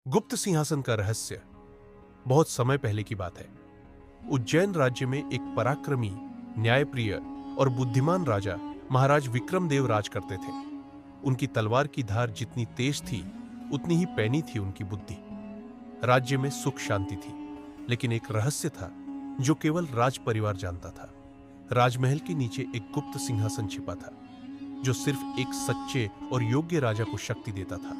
गुप्त सिंहासन का रहस्य बहुत समय पहले की बात है। उज्जैन राज्य में एक पराक्रमी, न्यायप्रिय और बुद्धिमान राजा महाराज विक्रमदेव राज करते थे। उनकी तलवार की धार जितनी तेज थी, उतनी ही पैनी थी उनकी बुद्धि। राज्य में सुख शांति थी, लेकिन एक रहस्य था जो केवल राज परिवार जानता था। राजमहल के नीचे एक गुप्त सिंहासन छिपा था, जो सिर्फ एक सच्चे और योग्य राजा को शक्ति देता था।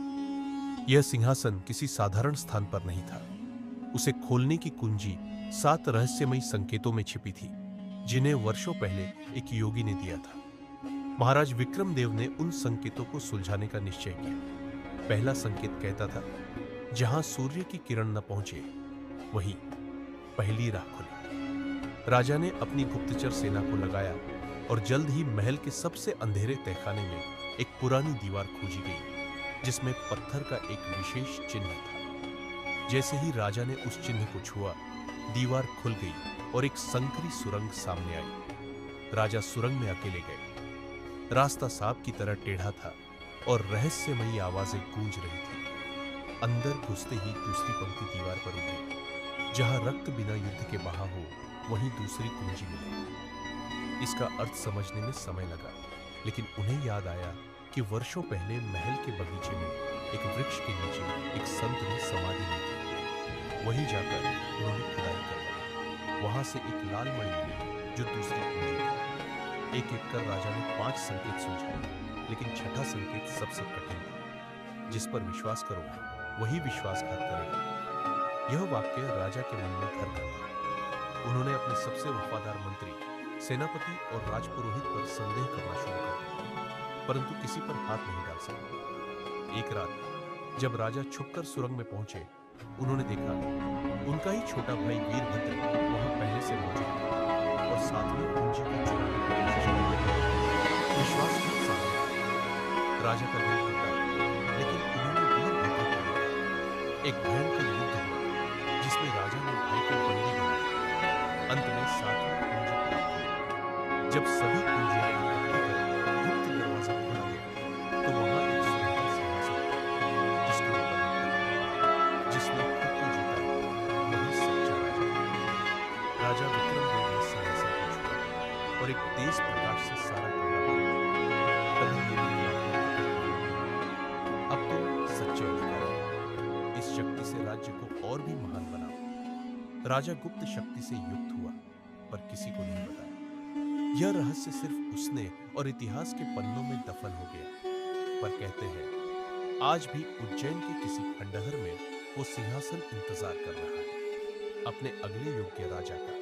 यह सिंहासन किसी साधारण स्थान पर नहीं था। उसे खोलने की कुंजी 7 रहस्यमयी संकेतों में छिपी थी, जिन्हें वर्षों पहले एक योगी ने दिया था। महाराज विक्रमदेव ने उन संकेतों को सुलझाने का निश्चय किया। पहला संकेत कहता था, जहां सूर्य की किरण न पहुंचे, वहीं पहली राह खुले। राजा ने अपनी गुप्तचर सेना को लगाया और जल्द ही महल के सबसे अंधेरे तहखाने में एक पुरानी दीवार खोजी गई, जिसमें पत्थर का एक विशेष चिन्ह था। जैसे ही राजा ने उस चिन्ह को छुआ, दीवार खुल गई और एक संकरी सुरंग सामने आई। राजा सुरंग में अकेले गए। रास्ता सांप की तरह टेढ़ा था और रहस्यमयी आवाजें गूंज रही थी। अंदर घुसते ही दूसरी पंक्ति दीवार पर उतरी, जहां रक्त बिना युद्ध के बहा हो, वहीं दूसरी कुंजी मिली। इसका अर्थ समझने में समय लगा, लेकिन उन्हें याद आया कि वर्षों पहले महल के बगीचे में एक वृक्ष के नीचे एक संत ने समाधि ली थी। वहीं जाकर उन्होंने खुदाई करवाई। वहां से एक लाल मणि मिली, जो दूसरी कुंजी थी। एक एक कर राजा ने 5 संकेत सुलझाए, लेकिन छठा संकेत सबसे कठिन था। जिस पर विश्वास करो, वही विश्वासघात करेगा। यह वाक्य राजा के मन में घर कर। उन्होंने अपने सबसे वफादार मंत्री, सेनापति और राजपुरोहित पर संदेह करना शुरू कर दिया, परंतु किसी पर हाथ नहीं डाल सके। एक रात जब राजा छुपकर सुरंग में पहुंचे, उन्होंने देखा उनका ही छोटा भाई वीरभद्र वहां पहले से मौजूद था और सातवीं कुंजी को चुराने की कोशिश कर रहा था। विश्वासघात सामने आया। राजा का दिल टूटा, लेकिन उन्होंने वीरभद्र को देखा। एक भयंकर युद्ध हुआ, जिसमें राजा ने भाई को बंदी बनाया। अंत में 7वीं कुंजी प्राप्त हुई। जब सभी कुंजियां इकट्ठी कर गुप्त दरवाजा खोला गया, तो वहां एक सुंदर सिंहासन था, जिसके ऊपर लिखा, जिसने खुद को जीता, वही सच्चा राजा है। राजा विक्रमदेव ने सिंहासन को छुआ और एक तेज प्रकाश से सारा कमरा भर गया। तभी ये भी अब तो सच्चे अधिकारी हो। इस शक्ति से राज्य को और भी महान बनाओ। राजा गुप्त शक्ति से युक्त हुआ, पर किसी को नहीं बताया। यह रहस्य सिर्फ उसने और इतिहास के पन्नों में दफन हो गया। पर कहते हैं, आज भी उज्जैन के किसी खंडहर में वो सिंहासन इंतजार कर रहा है, अपने अगले युग के राजा का।